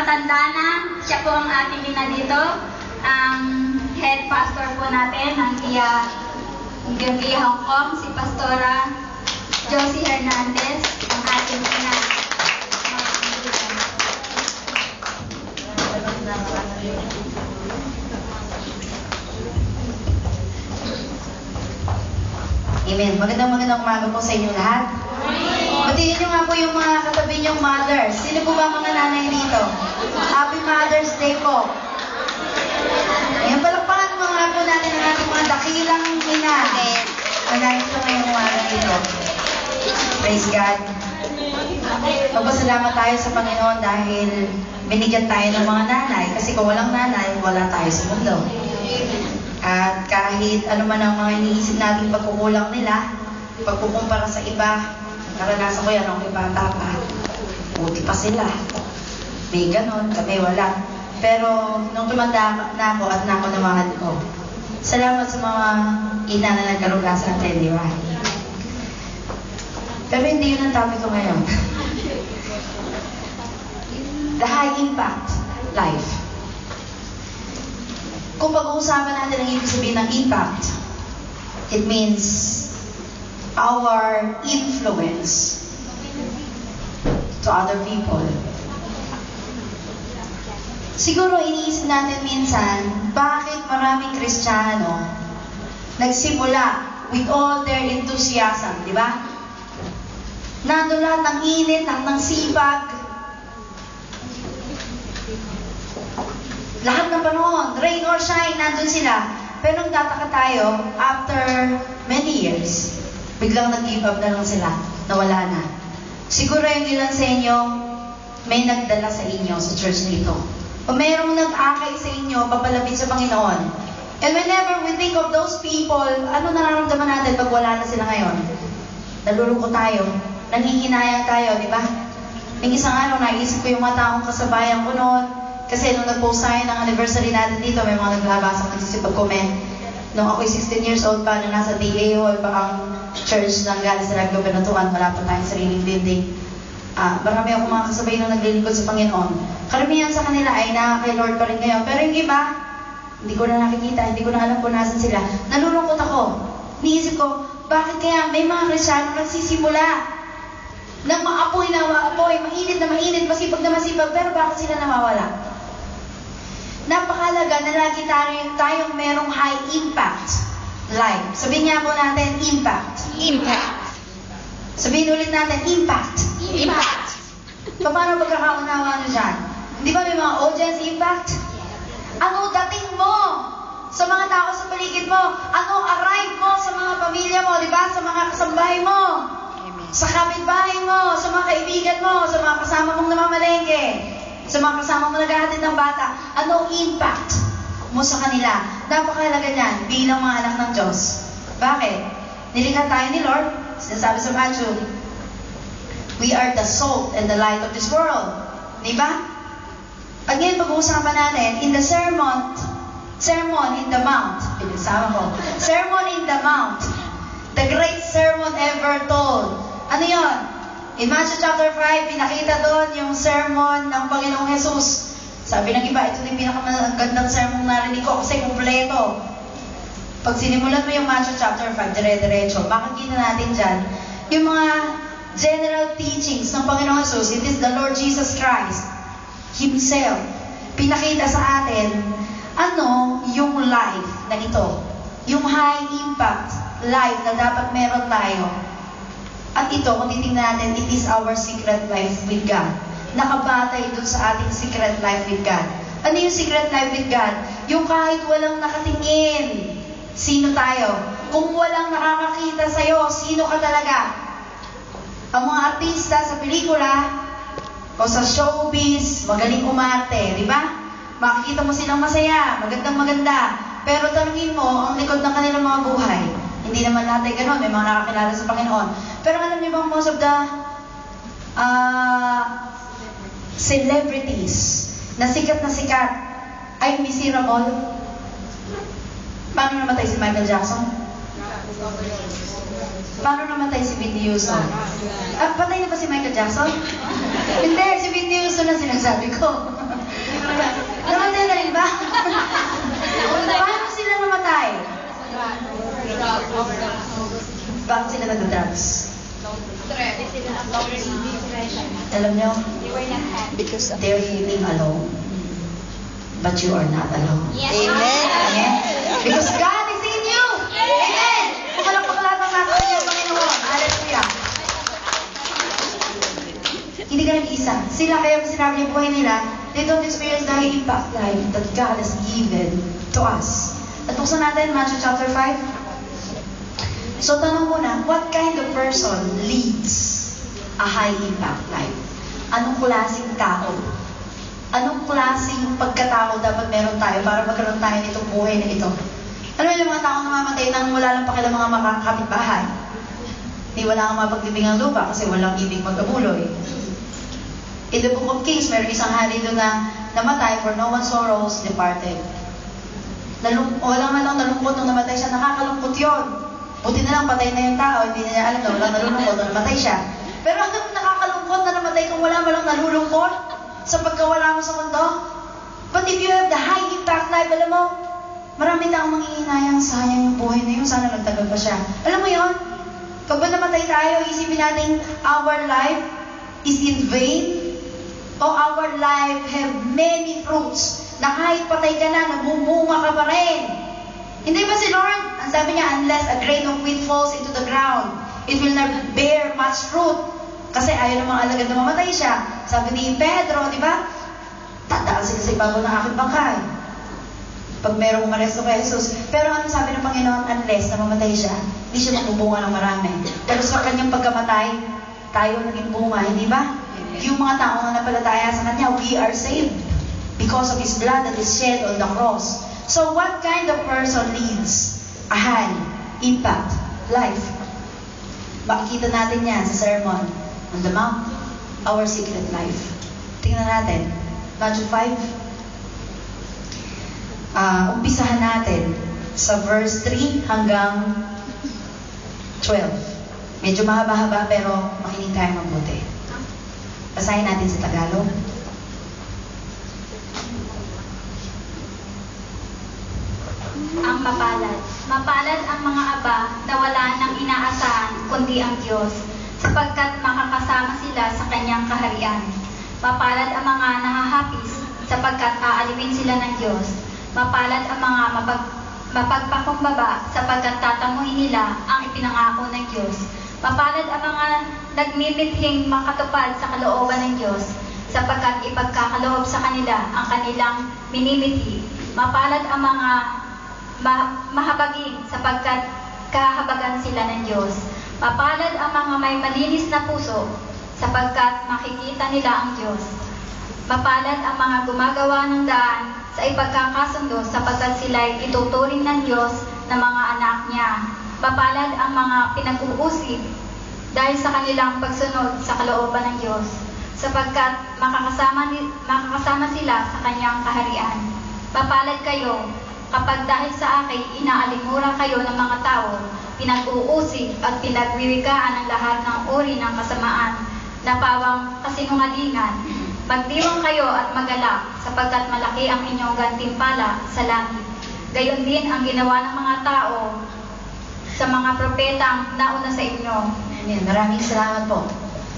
matanda na. Siya po ang ating ina dito. Ang head pastor po natin ng Gambia, Hong Kong, si Pastora Josie Hernandez, ang ating ina. Amen. Magandang umaga po sa inyo lahat. Batiin nyo nga po yung mga katabi nyong mothers. Sino po ba mga nanay dito? Happy Mother's Day po. Ayan, palakpakan mga po natin ang ating mga dakilang ina. Nandito ngayong umaga dito. Praise God. Magpasalamat tayo sa Panginoon dahil binigyan tayo ng mga nanay. Kasi kung walang nanay, wala tayo sa mundo. At kahit ano man ang mga iniisip natin pagkukulang nila, pagkukumpara sa iba, naranasan ko yan nung may bata pa. Puti pa sila. May ganon, kami wala. Pero nung tumanda na ako at nako na mahal ko, salamat sa mga ina na nagkaruga sa atin, di ba? Pero hindi yun ang topic ko ngayon. The high impact life. Kung pag-uusapan natin ang ibig sabihin ng impact, it means our influence to other people. Siguro iniisip natin minsan, bakit maraming Kristiyano nagsimula with all their enthusiasm, di ba? Nandun lahat ng init, ng sipag, lahat ng panahon, rain or shine, nandun sila. Pero nung tataka tayo, after many years, biglang nag-give up na lang sila, nawala na. Siguro yung ilan sa inyo, may nagdala sa inyo sa church nito. O mayroong nag-akay sa inyo, papalapit sa Panginoon. And whenever we think of those people, ano nararamdaman natin pag wala na sila ngayon? Nalulungkot tayo, nanghihinayang tayo, di ba? May isang araw, naisip ko yung mga taong kasabayan ko noon. Kasi nung nag-post tayo ng anniversary natin dito, may mga naglabasang nagsisipag-comment. Nung ako'y 16 years old pa, na nasa DA Hall pa ang church ng galing sa Nagkabanatuan, wala pa tayong sariling building. Marami ako mga kasabay nung naglilingkod sa Panginoon. Karamihan sa kanila ay kay Lord pa rin ngayon. Pero yung iba, hindi ko na nakikita, hindi ko na alam kung nasan sila. Nalulungkot ako. Niisip ko, bakit kaya may mga Kristyano nagsisimula ng maapoy na maapoy, mainit na mainit, masipag na masipag, pero bakit sila nawawala? Napakalaga na lagi tayong merong high impact life. Sabihin niya po natin, impact. Impact. Sabihin ulit natin, impact. Impact. Paano pagkakaunawa nyo dyan? Di ba may mga audience impact? Ano dating mo sa mga tao sa paligid mo? Ano arrive mo sa mga pamilya mo? Di ba? Sa mga kasambahay mo? Sa kapitbahay mo? Sa mga kaibigan mo? Sa mga kasama mong namamalengke? Sa mga kasama mo naghahatid ng bata? Ano impact mo sa kanila? Napakahalaga niyan bilang mga anak ng Diyos. Bakit? Nilikha tayo ni Lord. Sinasabi sa Matthew, we are the salt and the light of this world. Diba? At ngayon pag-uusapan natin, in the Sermon in the Mount. Pinasama ko. Sermon in the Mount. The great sermon ever told. Ano yun? In Matthew chapter 5, pinakita doon yung sermon ng Panginoong Jesus. Sabi ng iba, ito na yung pinakamagandang sermon narinig ko kasi kumpleto. Pag sinimulan mo yung Matthew chapter 5, dire-diretso, makikita natin dyan yung mga general teachings ng Panginoong Jesus. It is the Lord Jesus Christ Himself. Pinakita sa atin ano yung life na ito. Yung high impact life na dapat meron tayo. At ito, kung titingnan natin, it is our secret life with God. Nakabatay dun sa ating secret life with God. Ano yung secret life with God? Yung kahit walang nakatingin, sino tayo? Kung walang nakakakita sa'yo, sino ka talaga? Ang mga artista sa pelikula o sa showbiz, magaling umarte, di ba? Makikita mo silang masaya, magandang-maganda. Pero tanungin mo, ang likod ng kanilang mga buhay, hindi naman lahat ay gano'n, may mga nakakilala sa Panginoon. Pero alam niyo bang most of the celebrities na sikat ay miserable? Paano namatay si Michael Jackson? Paano namatay si Whitney Houston? Patay na ba si Michael Jackson? Hindi, si Whitney Houston na sinasabi ko. Namatay na rin ba? Paano sila namatay? Bakit sila nag-drugs? Alam nyo, they're healing alone. But you are not alone. Yes. Amen. Amen? Because God is in you. Amen. Kumalang pagkalatang nasa inyo, Panginoon. Hallelujah. Hindi ka nag-isa. Sila kaya sinabi yung buhay nila, they don't experience the high impact life that God has given to us. At buksan natin, Matthew chapter 5. So tanong muna, what kind of person leads a high impact life? Anong klaseng tao? Anong klaseng pagkatao dapat meron tayo para magkaroon tayo nitong buhay na ito? Ano yung mga taong namamatay nang wala lang pakialam mga makakapitbahay? Hindi wala kang mapaglibing ang lupa kasi walang ibig mag-abuloy. In the book of Kings, meron isang hari doon na namatay for no one sorrows departed. Walang man lang nalungkot nung namatay siya, nakakalungkot yun. Buti na lang patay na yung tao, hindi na niya alam na walang nalulungkot nung namatay siya. Pero ano nakakalungkot na namatay kung wala man lang nalulungkot sa pagkawala mo sa mundo? But if you have the high impact life, alam mo, marami taong manghihinayang, sayang yung buhay na yun, sana nagtagal pa siya. Alam mo yun? Kapag namatay tayo, isipin natin, our life is in vain, o our life have many fruits, na kahit patay ka na, nabumunga ka pa rin. Hindi ba si Lord? Ang sabi niya, unless a grain of wheat falls into the ground, it will not bear much fruit. Kasi ayaw namang alagad na mamatay siya. Sabi ni Pedro, di ba? Tataas sila sa ibabaw ng aking bangkay. Pag merong umaresto kay Jesus. Pero ano sabi ng Panginoon? Unless na mamatay siya, hindi siya magbubunga ng marami. Pero sa kanyang pagkamatay, tayo naging bunga, hindi ba? Yung mga taong napalataya sa Kanya, we are saved because of His blood that is shed on the cross. So what kind of person leads a high impact life? Makikita natin yan sa Sermon on the Mount, Our Secret Life. Tingnan natin, Matthew 5. Umpisahan natin sa verse 3 hanggang 12. Medyo mahaba-haba pero makinig tayo mabuti. Basahin natin sa Tagalog. Ang mapalad. Mapalad ang mga aba na wala nang inaasahan kundi ang Diyos, sapagkat makakasama sila sa Kanyang kaharian. Mapalad ang mga nahahapis, sapagkat aalipin sila ng Diyos. Mapalad ang mga mapagpakumbaba, sapagkat tatanguhin nila ang ipinangako ng Diyos. Mapalad ang mga nagmimithing makatupad sa kalooban ng Diyos, sapagkat ipagkakaloob sa kanila ang kanilang minimithi. Mapalad ang mga mahabagin, sapagkat kahabagan sila ng Diyos. Mapalad ang mga may malinis na puso, sapagkat makikita nila ang Diyos. Mapalad ang mga gumagawa ng daan sa ipagkakasundo, sapagkat sila'y ituturing ng Diyos na mga anak niya. Mapalad ang mga pinag-uusig dahil sa kanilang pagsunod sa kalooban ng Diyos, sapagkat makakasama sila sa Kanyang kaharian. Mapalad kayo kapag dahil sa akin inaalimura kayo ng mga tao, pinag-uusig at pinagwiwikaan ng lahat ng uri ng kasamaan na pawang kasinungalingan. Magdiwang kayo at magalak, sapagkat malaki ang inyong gantimpala sa langit. Gayon din ang ginawa ng mga tao sa mga propetang nauna sa inyo. Ayan, maraming salamat po.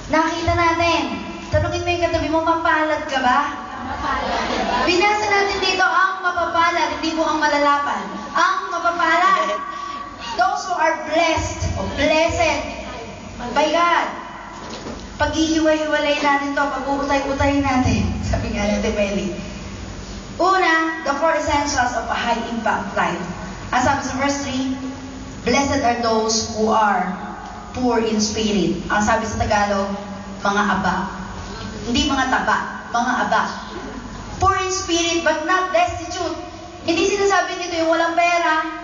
Nakita natin. Tanungin mo yung katabi mo, mapalad ka ba? Binasa natin dito ang mapapalad, hindi mo ang malalapan. Ang mapapalad. Those who are blessed o blessed by God. Pag-ihiwa-hiwalay natin to, pag-uutay-utay natin. Sabi nga natin, Meli. Una, the 4 essentials of a high impact life. Ang sabi sa verse 3, blessed are those who are poor in spirit. Ang sabi sa Tagalog, mga aba. Hindi mga taba, mga aba. Poor in spirit but not destitute. Hindi sinasabi nito yung walang pera.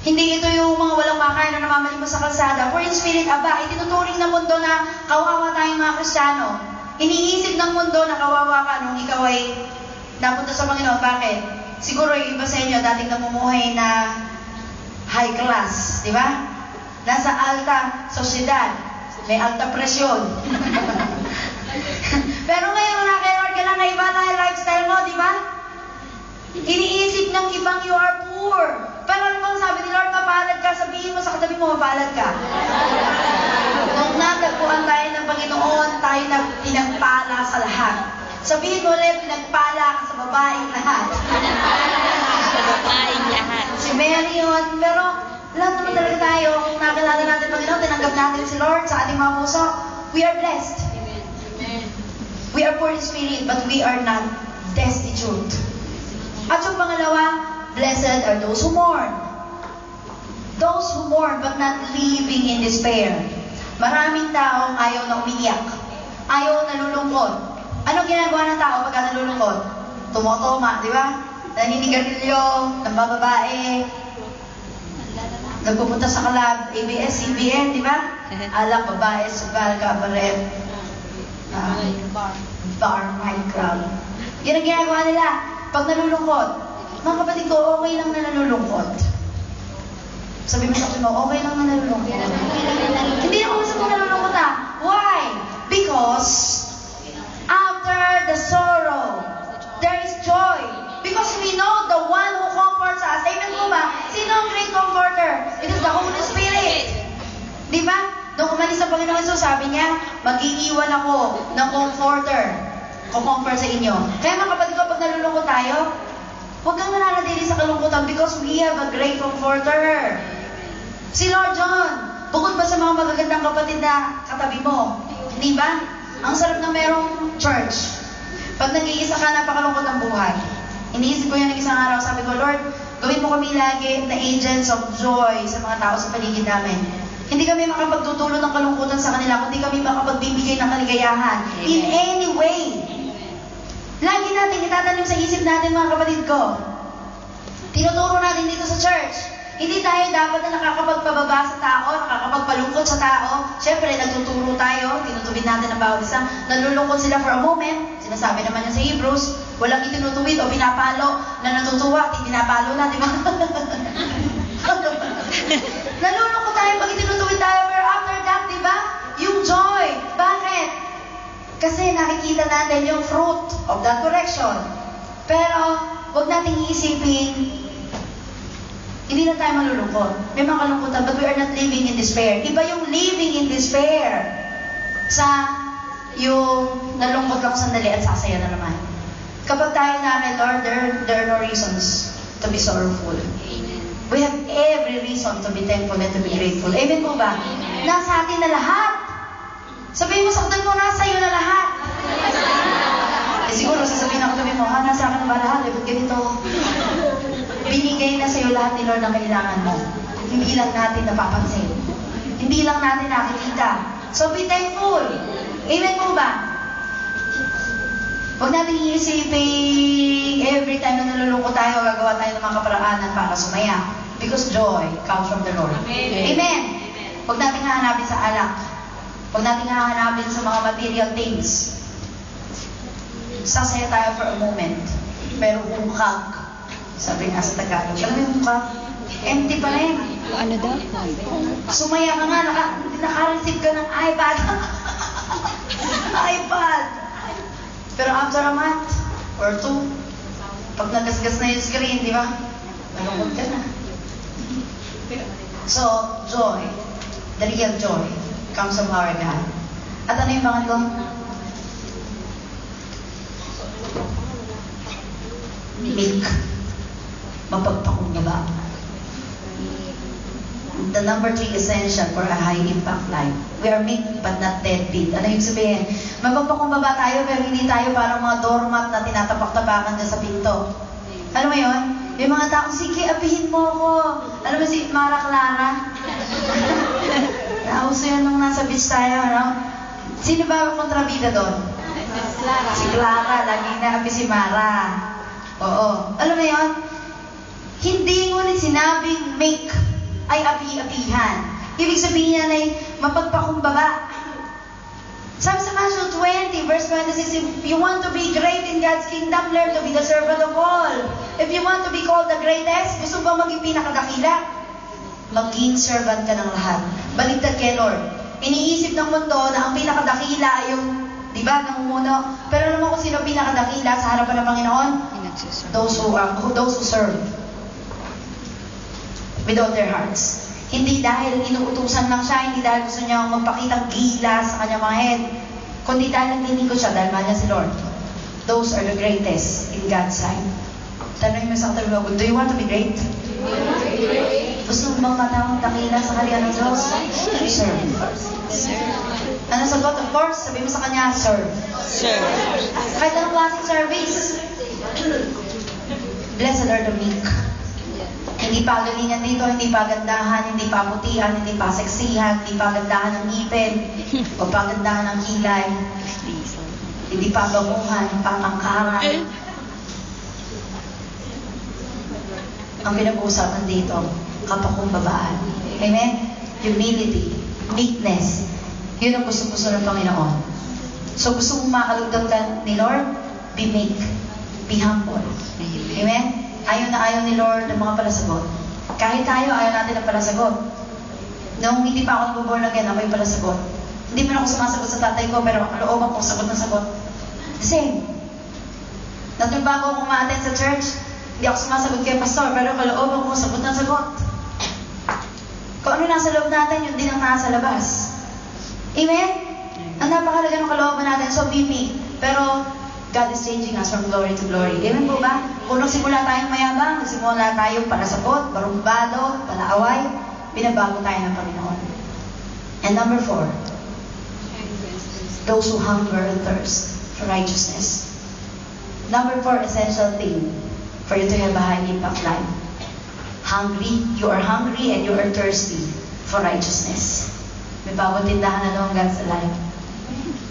Hindi ito yung mga walang makain na namamalimos sa kalsada. Poor in spirit, aba. Itinuturing ng mundo na kawawa tayong mga Kristiyano. Iniisip ng mundo na kawawa ka nung ikaw ay napunta sa Panginoon. Bakit? Siguro yung iba sa inyo dating namumuhay na high class, di ba? nasa alta sosyedad, may alta presyon. Pero ngayon na kay Lord ka lang na iba na yung lifestyle mo, di ba? Iniisip ng ibang you are poor. Pero ano bang sabi ni Lord, mapalad ka? Sabihin mo sa katabi mo, mapalad ka. Nung natagpuan tayo ng Panginoon, tayo na pinagpala sa lahat. Sabihin mo ulit, pinagpala ka sa babaeng lahat. Babaeng lahat. Si Mary yun, pero lahat naman talaga tayo, kung nakilala natin Panginoon, tinanggap natin si Lord sa ating mga puso, we are blessed. We are poor in spirit, but we are not destitute. At yung pangalawa, blessed are those who mourn. Those who mourn, but not living in despair. Maraming taong ayaw na umiiyak. Ayaw nalulungkot. Ano ginagawa ng tao pagka nalulungkot? Tumotoma, di ba? Naninigarilyo, nambababae, nagpupunta sa club, ABS-CBN, di ba? Alak, babae, sugal, kabaret, bar, nightclub. Yan ang ginagawa nila pag nalulungkot. Mga kapatid ko, okay lang na nalulungkot. Sabi mo sa akin mo, okay lang na nalulungkot. Hindi ako gusto mong nalulungkot ah. Why? Because after the sorrow, there is joy. Because we know the one who comforts us. Amen po ba? Sino ang great comforter? It is the Holy Spirit. Di ba? Nung umalis ang Panginoon Jesus, sabi niya, mag-iiwan ako ng comforter. Comfort sa inyo. Kaya mga kapatid ko, pag nalulungkot tayo, huwag kang nananatili sa kalungkutan because we have a great comforter. Si Lord John, bukod ba sa mga magagandang kapatid na katabi mo? Di ba? Ang sarap na merong church. Pag nag-iisa ka, napakalungkot ang buhay. Iniisip ko yan ng isang araw, sabi ko, Lord, gawin mo kami lagi na agents of joy sa mga tao sa paligid namin. Hindi kami makapagtutulong ng kalungkutan sa kanila, kundi kami makapagbibigay ng kaligayahan. In any way. Lagi natin itatanim sa isip natin, mga kapatid ko. Tinuturo natin dito sa church. Hindi tayo dapat na nakakapagpababa sa tao, nakakapagpalungkot sa tao. Siyempre, nagtuturo tayo, tinutuwid natin ang bawat isa. Nalulungkot sila for a moment. Sinasabi naman yan sa Hebrews, walang itinutuwid o pinapalo na natutuwa, pinapalo na, di ba? Nalulungkot tayo pag itinutuwid tayo, pero after that, di ba? Yung joy. Bakit? Kasi nakikita natin yung fruit of that correction. Pero, huwag nating iisipin, hindi na tayo malulungkot. May mga kalungkutan, but we are not living in despair. Iba yung living in despair sa yung nalungkot lang sandali at sasaya na naman. Kapag tayo namin, Lord, there are no reasons to be sorrowful. We have every reason to be thankful and to be grateful. Amen po ba? Nasa atin na lahat. Sabihin mo sa katabi mo, nasa iyo na lahat. Siguro sasabihin ako tabi mo, nasa akin na ba lahat? Ba't ganito? Binigay na sa iyo lahat ni Lord ang kailangan mo. Hindi lang natin napapansin. Hindi lang natin nakikita. So be thankful. Amen po ba? Huwag natin iisipin every time na nalulungkot tayo, gagawa tayo ng mga kaparaanan para sumaya. Because joy comes from the Lord. Amen. Huwag natin hahanapin sa alak. Huwag natin hahanapin sa mga material things. Sasaya tayo for a moment. Pero hungkag, sabi nga sa Tagalog, alam mo yung hungkag? Empty pa rin. Ano daw? Sumaya ka nga, naka-receive ka ng iPad. iPad. Pero after a month or two, pag nagasgas na yung screen, di ba? Malungkot ka na. So, joy, the real joy, comes from our God. At ano yung pangatlo? Meek. Mapagpakumbaba. The number 3 essential for a high impact life. We are meek but not deadbeat. Ano yung sabihin? Mapagpakumbaba tayo pero hindi tayo parang mga doormat na tinatapak-tapakan dyan sa pinto. Alam mo yun? Yung mga tao, sige, apihin mo ako. Alam mo si Mara Clara? Nauso yan nung nasa beach tayo, ano? Sino ba ang kontrabida doon? Si Clara. Laging naapi si Mara. Oo. Alam mo yun? Hindi ngunit sinabing make ay api-apihan. Ibig sabihin niya ay mapagpakumbaba. Sabi sa Matthew 20, verse 26, if you want to be great in God's kingdom, learn to be the servant of all. If you want to be called the greatest, gusto ba maging pinakadakila? maging servant ka ng lahat. Baligtad kay Lord. Iniisip ng mundo na ang pinakadakila ay yung, di ba, namumuno. Pero alam mo kung sino pinakadakila sa harapan ng Panginoon? Those who serve with all their hearts. Hindi dahil inuutusan lang siya, hindi dahil gusto niya magpakitang gila sa kanyang mga head, kundi dahil naglilingkod siya dahil mahal niya si Lord. Those are the greatest in God's sight. Tanong mo sa katabi mo, do you want to be great? Gusto mo bang matawang dakila sa kaharian ng Diyos? Serve. Ano sagot? Of course, sabi mo sa kanya, serve. Serve. Kahit anong klaseng service. Blessed are the meek. Hindi pa galingan dito, hindi pa gandahan, hindi pa putihan, hindi pa seksihan, hindi pa gandahan ng ngipin, o pa gandahan ng kilay, hindi pa banguhan, patangkaran. Ang pinag-uusapan dito, kapakumbabaan. Amen? Humility, meekness. Yun ang gusto-gusto ng Panginoon. So gusto mong makalugdang ka ni Lord? Be meek. Be humble. Amen? Ayaw na ayaw ni Lord ng mga palasagot. Kahit tayo, ayaw natin ng palasagot. Nung hindi pa ako nag-born again, ako'y palasagot. Hindi man ako sumasagot sa tatay ko, pero ang looban ko sagot ng sagot. The same. Nung bago akong ma-attend sa church, hindi ako sumasagot kay pastor, pero kalooban ko sagot ng sagot. Kung ano nasa loob natin, yun din ang nasa labas. Amen? Ang napakalaga ng kalooban natin, so be meek. Pero, God is changing us from glory to glory. Amen po ba? Kung nagsimula tayong mayabang, nagsimula tayong palasapot, barumbado, palaaway, binabago tayo ng Panginoon. And number 4, those who hunger and thirst for righteousness. Number 4, essential thing for you to have a high impact life. Hungry, you are hungry and you are thirsty for righteousness. May bagong tindahan na noong God's life.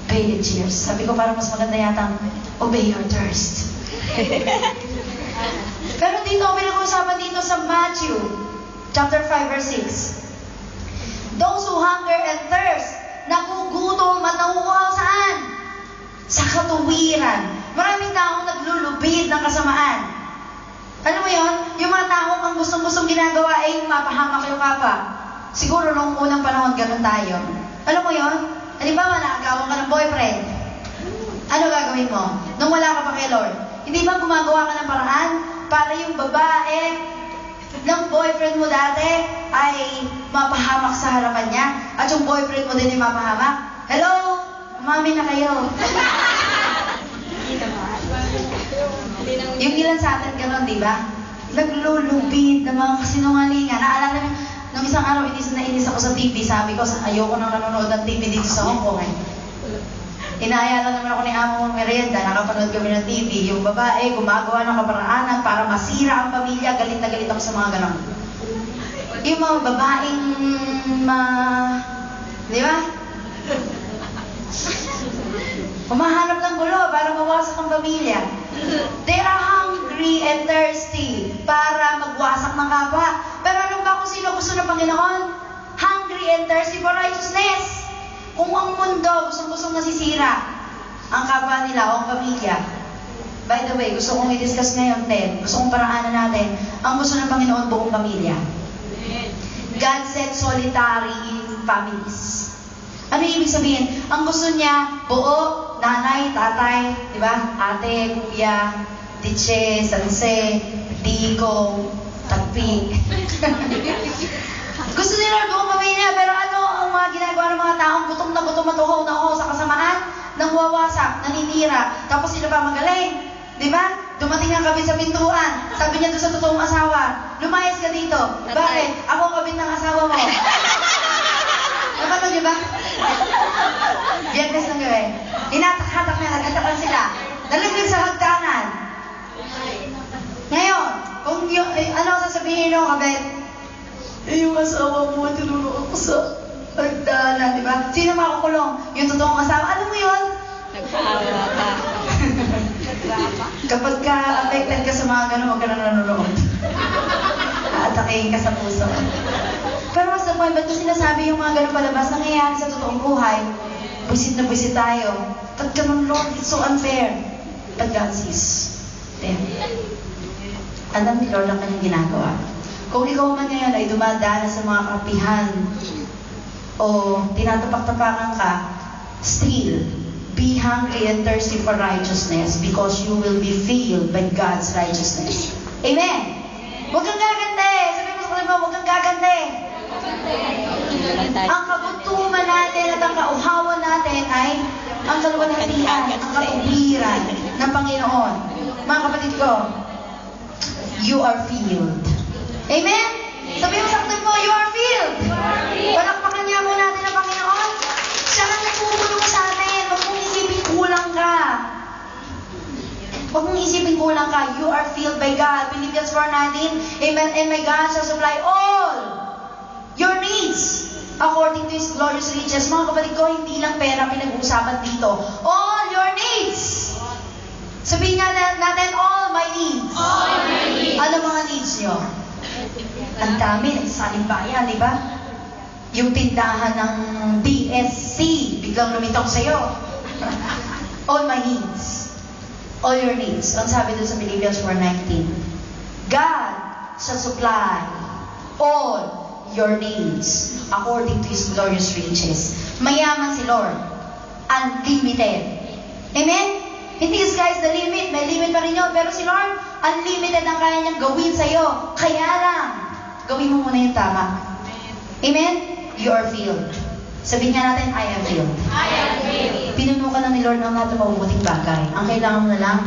Pay the cheers. Sabi ko parang mas maganda yata, obey your thirst. Pero dito, pinag-uusapan dito sa Matthew, chapter 5, verse 6. Those who hunger and thirst, nagugutom at nauuhaw saan? Sa katuwiran. Maraming taong naglulubid ng kasamaan. Alam mo yon? Yung mga taong ang gustong-gustong ginagawa ay mapahamak yung papa. Siguro nung unang panahon, ganun tayo. Alam mo yon? Halimbawa, nakagawa ka ng boyfriend. Ano gagawin mo? Nung wala ka pa kay Lord. Hindi ba gumagawa ka ng paraan para yung babae ng boyfriend mo dati ay mapahamak sa harapan niya at yung boyfriend mo din ay mapahamak? Hello? Umami na kayo. Yung ilan sa atin gano'n, di ba? Naglulubid ng mga kasinungalingan. Naalala mo, nung isang araw, inis na inis ako sa TV. Sabi ko, ayoko nang nanonood ng TV dito sa Hong Kong. Inaaya lang naman ako ni Amo mong merienda. Nakapanood kami ng TV. Yung babae, gumagawa ng kaparaanan para masira ang pamilya. Galit na galit ako sa mga gano'n. Yung mga babaeng di ba? Humahanap ng gulo para mawasak ang pamilya. They are hungry and thirsty para magwasak ng kapwa. Pero ano ba kung sino gusto ng Panginoon? Hungry and thirsty for righteousness. Kung ang mundo gustong-gustong nasisira ang kapwa nila o ang pamilya. By the way, gusto kong i-discuss ngayon, Ted. Gusto kong paraanan natin. Ang gusto ng Panginoon, buong pamilya. God said solitary in families. Ano ibig sabihin? Ang gusto niya, buo, nanay, tatay, di ba? Ate, kuya, tiche, sanse, tiko, tagpi. Gusto nila buong pamilya, pero ano ang mga ginagawa ng mga taong gutom na gutom at uhaw na uhaw sa kasamaan? Nang wawasak, naninira, tapos sila pa magaling. Di ba? Dumating ang kabit sa pintuan. Sabi niya doon sa totoong asawa, lumayas ka dito. Bakit? Ako ang kabit ng asawa mo. Napanood niyo ba? Biyernes ng gabi. Hinatak-hatak na, naghatak sila. Nalaglag sa hagdanan. Ngayon, kung yung, ano sasabihin nyo, kabit? Yung asawa mo, tinulong ako sa hagdanan, di ba? Sino makukulong? Yung totoong asawa. Alam mo yun? Nagpaawa ka. Kapag ka-affected ka sa mga gano'n, huwag ka na nanonood. Atakihin ka sa puso. Pero mas the point, ba't ko sinasabi yung mga gano'n palabas nangyayari sa totoong buhay? Buisit na buisit tayo. Ba't ganun, Lord? It's so unfair. But God sees them. Alam ni Lord ang kanyang ginagawa. Kung ikaw man ngayon ay dumadaan sa mga kapihan o tinatapak-tapakan ka, still, be hungry and thirsty for righteousness because you will be filled by God's righteousness. Amen? Huwag kang gagante. Sabi mo sa kapatid mo, huwag kang gagante. Ang kabuntuman natin at ang kauhawan natin ay ang kaluwalhatian, ang katuwiran ng Panginoon. Mga kapatid ko, you are filled. Amen? Sabi mo sa kapatid mo, you are filled. Palakpakan niya po natin ang Panginoon. Siya ang nagpupulong sa atin. Huwag mong isipin kulang ka. Huwag mong isipin kulang ka. You are filled by God. Philippians 4:19. Amen. And my God shall supply all your needs according to His glorious riches. Mga kapatid ko, hindi lang pera pinag-uusapan dito. All your needs. Sabihin nga natin, all my needs. All my needs. Ano mga needs nyo? Ang dami, nagsasaling bayan, di ba? Yung tindahan ng DSC, biglang lumitaw sa'yo. All my needs. All your needs. Ang sabi doon sa Philippians 4:19. God shall supply all your needs according to His glorious riches. Mayaman si Lord. Unlimited. Amen? Hindi sky is the limit. May limit pa rin yun. Pero si Lord, unlimited ang kaya niyang gawin sa'yo. Kaya lang, gawin mo muna yung tama. Amen? You are filled. Sabihin nga natin, I am filled. I am filled. Pinuno ka na ni Lord ng lahat ng mabubuting bagay. Ang kailangan mo na lang,